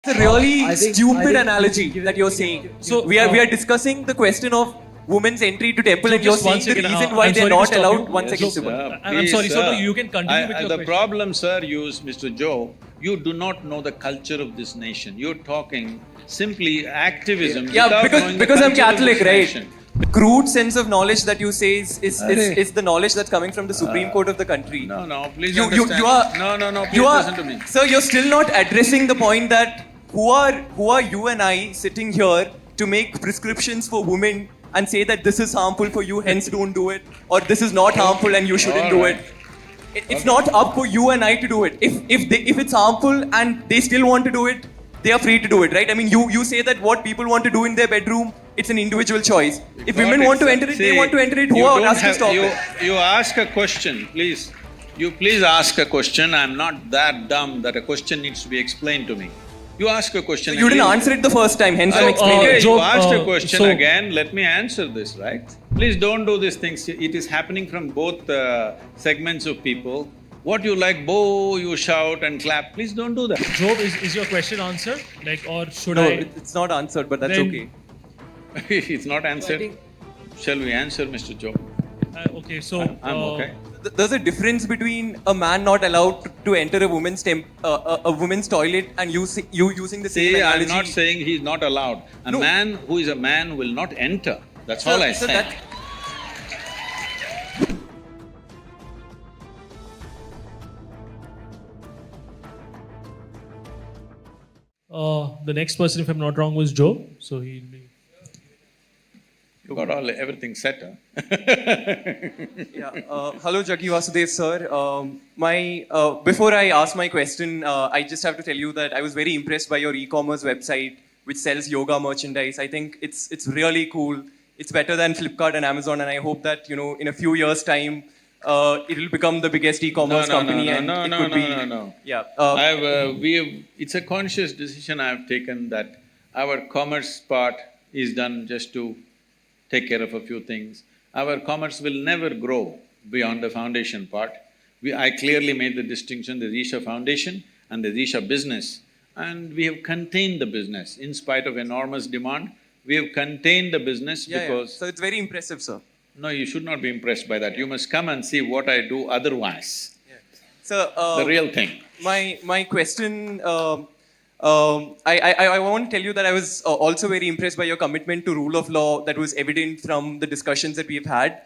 It's a really I think analogy that you're saying. So we are discussing the question of women's entry to temple, and you're saying the reason why they're not allowed. One second, Subha. I'm sorry, sir. so you can continue with your The question. problem, sir, Mr. Joe, you do not know the culture of this nation. You're talking simply activism Yeah, without knowing because the I'm culture of Catholic, this right? nation. The crude sense of knowledge that you say is the knowledge that's coming from the Supreme Court of the country. No, please You understand. are No, please you are, listen to me. Sir, you're still not addressing the point that who are you and I sitting here to make prescriptions for women and say that this is harmful for you, hence don't do it, or this is not harmful and you shouldn't do it. It's not up for you and I to do it. If it's harmful and they still want to do it, they are free to do it, right? I mean, you say that what people want to do in their bedroom, it's an individual choice. If women want to enter it, they want to enter it. Who are us to stop it? You ask a question, please. You please ask a question. I'm not that dumb that a question needs to be explained to me. You ask a question. You didn't answer it the first time, hence I'm explaining Okay, it. you asked a question again, let me answer this, right? Please don't do these things. It is happening from both segments of people. What you like, boo, you shout and clap. Please don't do that. Job, is your question answered? Like, or should No, I? it's not answered, but that's Then- okay. It's not answered. Shall we answer, Mr. Joe? Okay, so I'm okay. There's a difference between a man not allowed to enter a woman's toilet and you using the same See, analogy. I'm not saying he's not allowed. A No. man who is a man will not enter. That's all I So say. that- the next person, if I'm not wrong, was Joe. So he'll be. You got everything set, huh? Yeah. Hello, Jaggi Vasudev sir. Before I ask my question, I just have to tell you that I was very impressed by your e-commerce website, which sells yoga merchandise. I think it's really cool. It's better than Flipkart and Amazon, and I hope that in a few years' time, it'll become the biggest e-commerce company. No. Yeah. It's a conscious decision I've taken that our commerce part is done just to take care of a few things. Our commerce will never grow beyond the foundation part. I clearly made the distinction, there's Isha Foundation and there's Isha Business, and we have contained the business. In spite of enormous demand, we have contained the business because… So it's very impressive, sir. No, you should not be impressed by that. You must come and see what I do otherwise. So, The real thing. My question, I want to tell you that I was also very impressed by your commitment to rule of law that was evident from the discussions that we've had.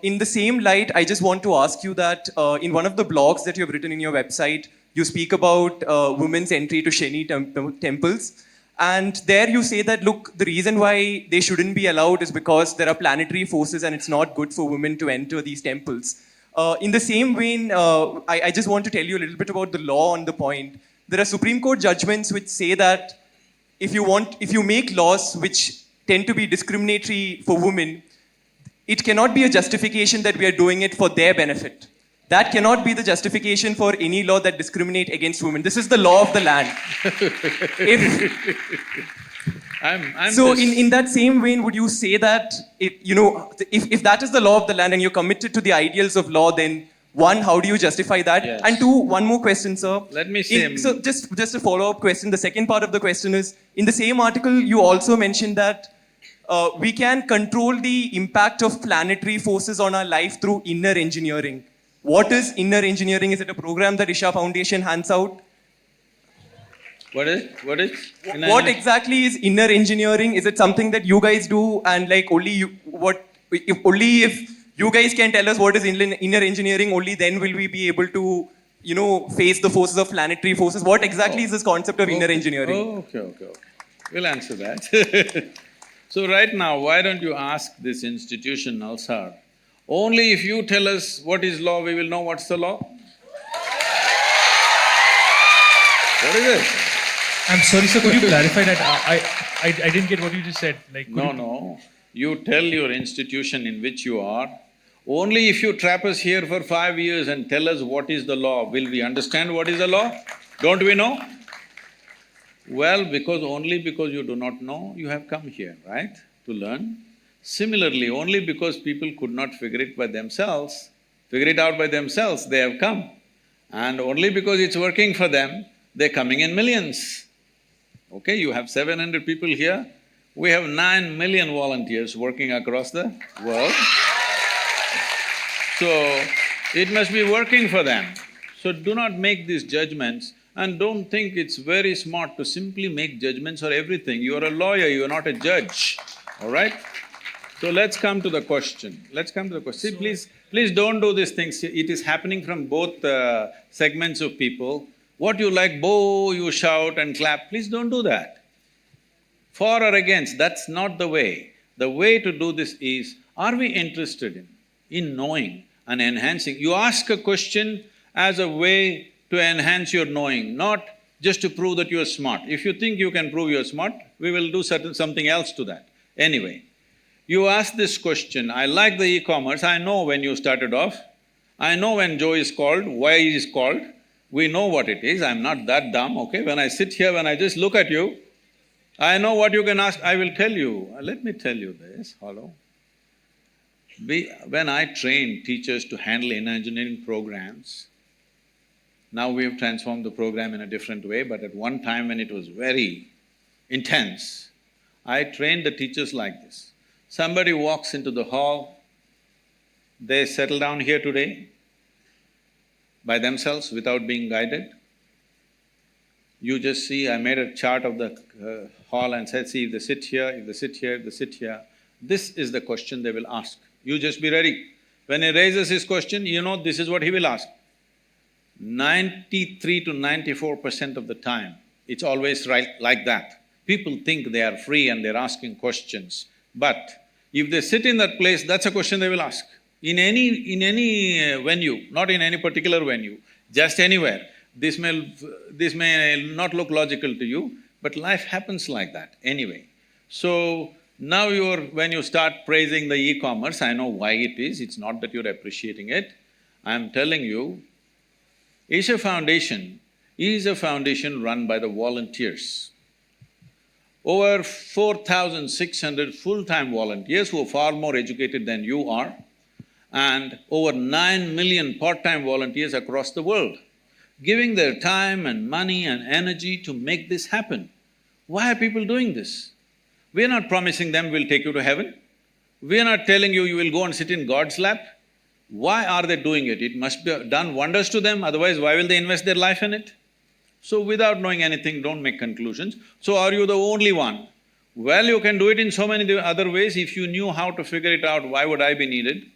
In the same light, I just want to ask you that in one of the blogs that you've written in your website, you speak about women's entry to Shani temples. And there you say that, look, the reason why they shouldn't be allowed is because there are planetary forces and it's not good for women to enter these temples. In the same vein, I just want to tell you a little bit about the law on the point. There are Supreme Court judgments which say that if you make laws which tend to be discriminatory for women, it cannot be a justification that we are doing it for their benefit. That cannot be the justification for any law that discriminates against women. This is the law of the land. In that same vein, would you say that if that is the law of the land and you're committed to the ideals of law, then one, how do you justify that? Yes. And two, one more question, sir. Let me say… So just a follow-up question. The second part of the question is, in the same article, you also mentioned that we can control the impact of planetary forces on our life through inner engineering. What is inner engineering? Is it a program that Isha Foundation hands out? What is? What exactly is inner engineering? Is it something that you guys do and like if you guys can tell us what is inner engineering, only then will we be able to, face the forces of planetary forces. What exactly is this concept of inner engineering? Okay. We'll answer that. So right now, why don't you ask this institution, Nalsar, only if you tell us what is law, we will know what's the law. What is it? I'm sorry, sir. Could you clarify that? I didn't get what you just said. Like, No. You tell your institution in which you are, only if you trap us here for 5 years and tell us what is the law, will we understand what is the law? Don't we know? Well, only because you do not know, you have come here, right? To learn. Similarly, only because people could not figure it out by themselves, they have come. And only because it's working for them, they're coming in millions. Okay, you have 700 people here, we have 9 million volunteers working across the world. So, it must be working for them. So do not make these judgments and don't think it's very smart to simply make judgments for everything. You are a lawyer, you are not a judge, all right? So let's come to the question. See, please don't do these things. It is happening from both segments of people. What you like, boo, you shout and clap, please don't do that. For or against, that's not the way. The way to do this is, are we interested in knowing and enhancing? You ask a question as a way to enhance your knowing, not just to prove that you're smart. If you think you can prove you're smart, we will do something else to that. Anyway, you ask this question, I like the e-commerce, I know when you started off, I know when Joe is called, why he is called, we know what it is, I'm not that dumb, okay? When I sit here, when I just look at you, I know what you can ask, I will tell you. Let me tell you this, hello. When I train teachers to handle engineering programs, now we have transformed the program in a different way, but at one time when it was very intense, I trained the teachers like this. Somebody walks into the hall, they settle down here today by themselves without being guided. You just see, I made a chart of the hall and said, see, if they sit here, if they sit here, if they sit here, this is the question they will ask. You just be ready. When he raises his question, you know this is what he will ask. 93 to 94% of the time, it's always right like that. People think they are free and they're asking questions, but if they sit in that place, that's a question they will ask. In any venue, not in any particular venue, just anywhere. This may not look logical to you, but life happens like that anyway. So, now when you start praising the e-commerce, I know why it is, it's not that you're appreciating it. I'm telling you, Isha Foundation is a foundation run by the volunteers. Over 4,600 full-time volunteers who are far more educated than you are, and over 9 million part-time volunteers across the world, giving their time and money and energy to make this happen. Why are people doing this? We are not promising them we'll take you to heaven. We are not telling you will go and sit in God's lap. Why are they doing it? It must be done wonders to them, otherwise why will they invest their life in it? So without knowing anything, don't make conclusions. So are you the only one? Well, you can do it in so many other ways. If you knew how to figure it out, why would I be needed?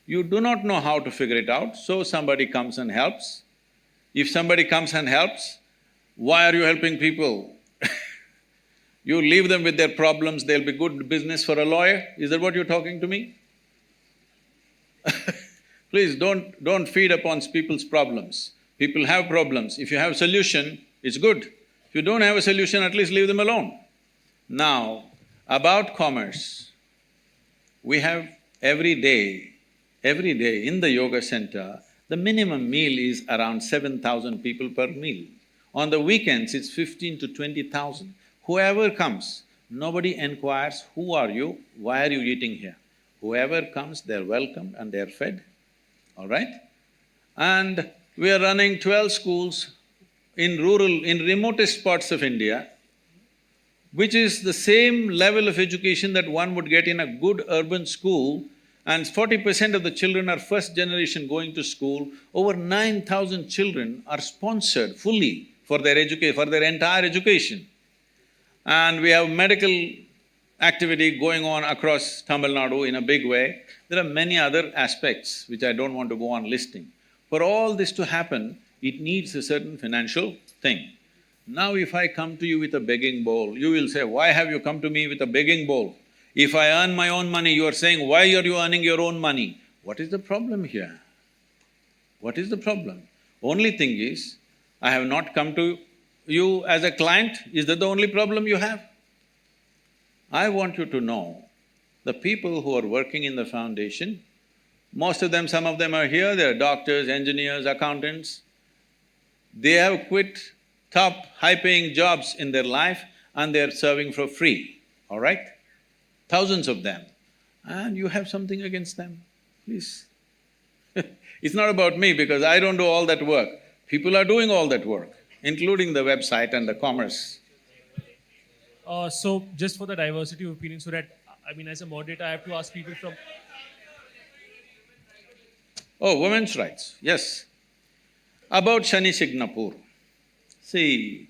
You do not know how to figure it out, so somebody comes and helps. If somebody comes and helps, why are you helping people? You leave them with their problems, they'll be good business for a lawyer. Is that what you're talking to me? Please don't feed upon people's problems. People have problems. If you have a solution, it's good. If you don't have a solution, at least leave them alone. Now, about commerce, we have every day in the yoga center, the minimum meal is around 7,000 people per meal. On the weekends, it's 15 to 20,000. Whoever comes, nobody inquires, who are you, why are you eating here? Whoever comes, they're welcomed and they're fed, all right? And we are running 12 schools in remotest parts of India, which is the same level of education that one would get in a good urban school, and 40% of the children are first generation going to school. Over 9,000 children are sponsored fully for their entire education. And we have medical activity going on across Tamil Nadu in a big way. There are many other aspects which I don't want to go on listing. For all this to happen, it needs a certain financial thing. Now if I come to you with a begging bowl, you will say, why have you come to me with a begging bowl? If I earn my own money, you are saying, why are you earning your own money? What is the problem here? What is the problem? Only thing is, I have not come to you as a client, is that the only problem you have? I want you to know, the people who are working in the foundation, most of them, some of them are here, they're doctors, engineers, accountants. They have quit top, high-paying jobs in their life and they're serving for free, all right? Thousands of them. And you have something against them, please. It's not about me because I don't do all that work. People are doing all that work, including the website and the commerce. So just for the diversity of opinion, so that, I mean, as a moderator, I have to ask people from… Oh, women's rights, yes. About Shani Shignapur. See,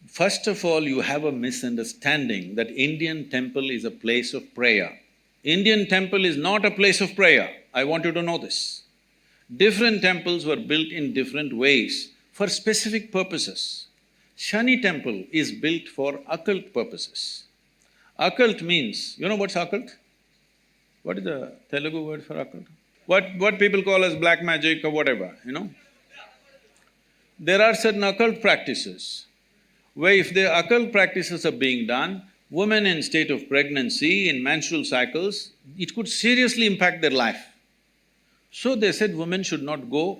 first of all, you have a misunderstanding that Indian temple is a place of prayer. Indian temple is not a place of prayer. I want you to know this. Different temples were built in different ways for specific purposes. Shani temple is built for occult purposes. Occult means, you know what's occult? What is the Telugu word for occult? What people call as black magic or whatever, you know? There are certain occult practices where if the occult practices are being done, women in state of pregnancy, in menstrual cycles, it could seriously impact their life. So they said women should not go.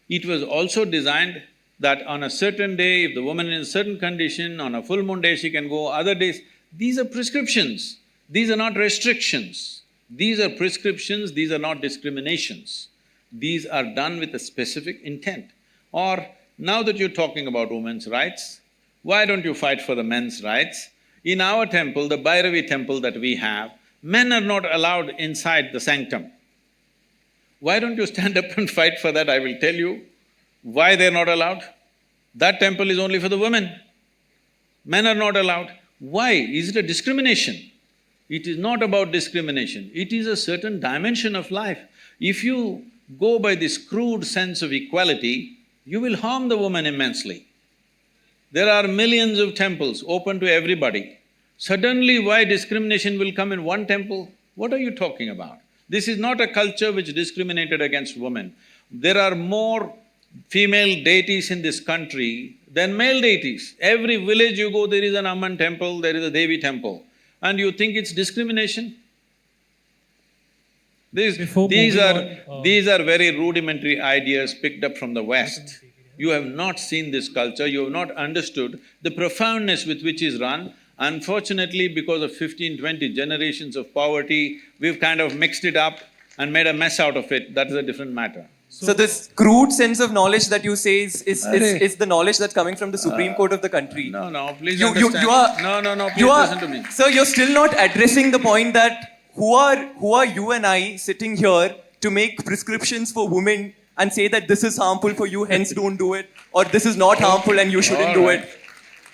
It was also designed that on a certain day, if the woman is in a certain condition, on a full moon day she can go, other days… These are prescriptions, these are not restrictions. These are prescriptions, these are not discriminations. These are done with a specific intent. Or, now that you're talking about women's rights, why don't you fight for the men's rights? In our temple, the Bhairavi temple that we have, men are not allowed inside the sanctum. Why don't you stand up and fight for that? I will tell you why they're not allowed. That temple is only for the women. Men are not allowed. Why? Is it a discrimination? It is not about discrimination, it is a certain dimension of life. If you go by this crude sense of equality, you will harm the woman immensely. There are millions of temples open to everybody. Suddenly, why discrimination will come in one temple? What are you talking about? This is not a culture which discriminated against women. There are more female deities in this country than male deities. Every village you go, there is an Amman temple, there is a Devi temple. And you think it's discrimination? These are very rudimentary ideas picked up from the West. You have not seen this culture, you have not understood the profoundness with which is run. Unfortunately, because of 15-20 generations of poverty, we've kind of mixed it up and made a mess out of it. That is a different matter. So this crude sense of knowledge that you say is the knowledge that's coming from the Supreme Court of the country. No, please understand. Please listen to me. Sir, you're still not addressing the point that who are you and I sitting here to make prescriptions for women and say that this is harmful for you, hence don't do it, or this is not harmful and you shouldn't do it.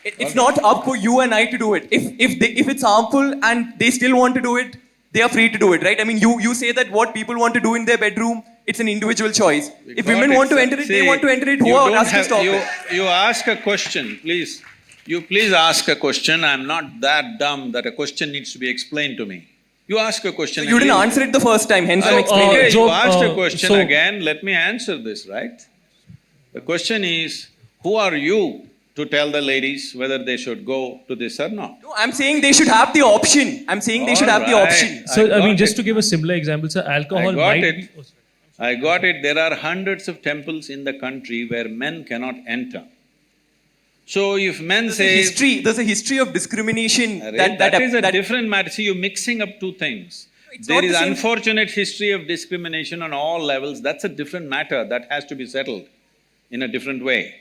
It's not up for you and I to do it. If it's harmful and they still want to do it, they are free to do it, right? I mean, you say that what people want to do in their bedroom, it's an individual choice. If women want to enter it, they want to enter it. Who are us to stop it? You ask a question, please. You please ask a question. I'm not that dumb that a question needs to be explained to me. You ask a question. So you didn't answer it the first time, hence I'm explaining it. You asked a question again, let me answer this, right? The question is, who are you to tell the ladies whether they should go to this or not? No, I'm saying they should have the option. I'm saying they should have the option. So, I mean, just to give a similar example, sir, alcohol might be… I got it. There are hundreds of temples in the country where men cannot enter. So if men say… There's a history of discrimination that is a different matter. See, you're mixing up two things. There is unfortunate history of discrimination on all levels. That's a different matter that has to be settled in a different way.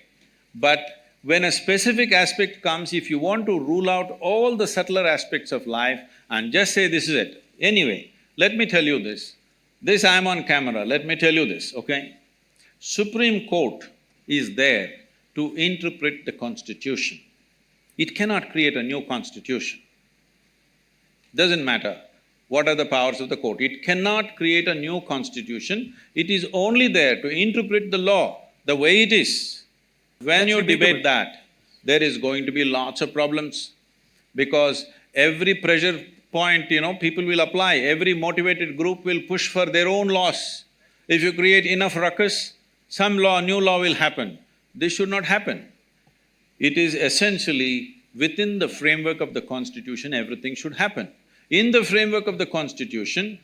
But when a specific aspect comes, if you want to rule out all the subtler aspects of life and just say this is it… Anyway, let me tell you this. This I'm on camera, let me tell you this, okay? Supreme Court is there to interpret the Constitution. It cannot create a new Constitution. Doesn't matter what are the powers of the court. It cannot create a new Constitution. It is only there to interpret the law the way it is. When you debate that, there is going to be lots of problems because every pressure point, people will apply. Every motivated group will push for their own laws. If you create enough ruckus, some new law will happen. This should not happen. It is essentially within the framework of the Constitution, everything should happen. In the framework of the Constitution,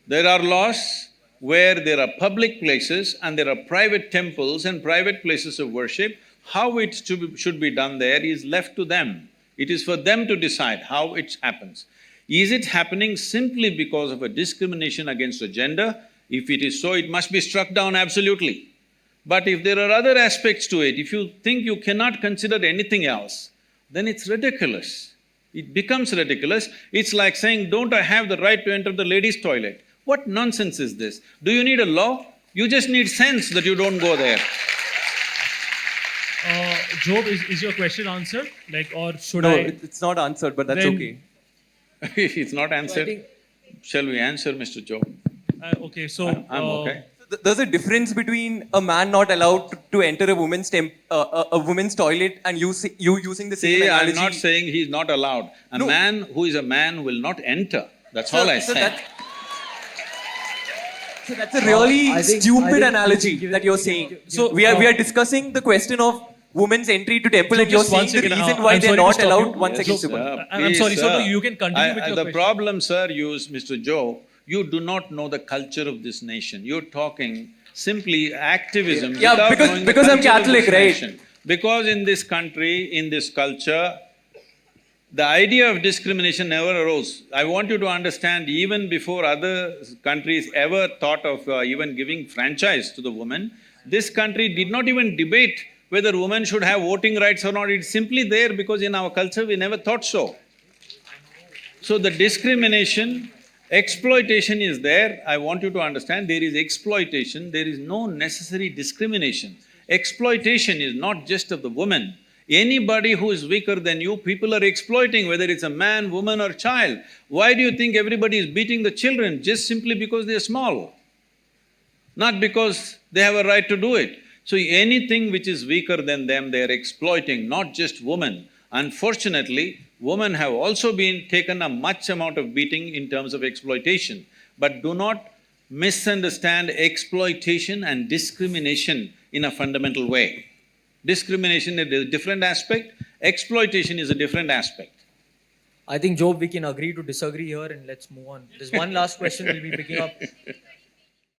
there are laws where there are public places and there are private temples and private places of worship. How it should be done there is left to them. It is for them to decide how it happens. Is it happening simply because of a discrimination against a gender? If it is so, it must be struck down absolutely. But if there are other aspects to it, if you think you cannot consider anything else, then it's ridiculous. It becomes ridiculous. It's like saying, don't I have the right to enter the ladies' toilet? What nonsense is this? Do you need a law? You just need sense that you don't go there. Job, is your question answered? Like, or should No, I? it's not answered, but that's Then- okay. It's not answered. Shall we answer, Mr. Joe? Okay, so I'm okay. There's a difference between a man not allowed to enter a a woman's toilet and you using the same See, I'm analogy. not saying he's not allowed. A No. man who is a man will not enter. That's all I said. So that's a really I think- stupid I think analogy given- that you're saying. So, we are discussing the question of women's entry to temple, So and you're just one saying the second, reason why I'm they're sorry to not stop allowed. you. One second, So, Subal. I'm Please, sorry, so sir. you can continue with your The question. problem, sir, Mr. Joe, you do not know the culture of this nation. You're talking simply activism Yeah, without because- knowing the because I'm culture of Catholic, this right? nation. Because in this country, in this culture, the idea of discrimination never arose. I want you to understand, even before other countries ever thought of even giving franchise to the woman, this country did not even debate whether women should have voting rights or not. It's simply there because in our culture we never thought so. So the discrimination, exploitation is there. I want you to understand, there is exploitation, there is no necessary discrimination. Exploitation is not just of the woman. Anybody who is weaker than you, people are exploiting, whether it's a man, woman or child. Why do you think everybody is beating the children? Just simply because they're small, not because they have a right to do it. So anything which is weaker than them, they are exploiting, not just women. Unfortunately, women have also been taken a much amount of beating in terms of exploitation. But do not misunderstand exploitation and discrimination in a fundamental way. Discrimination is a different aspect, exploitation is a different aspect. I think, Job, we can agree to disagree here and let's move on. There's one last question we'll be picking up.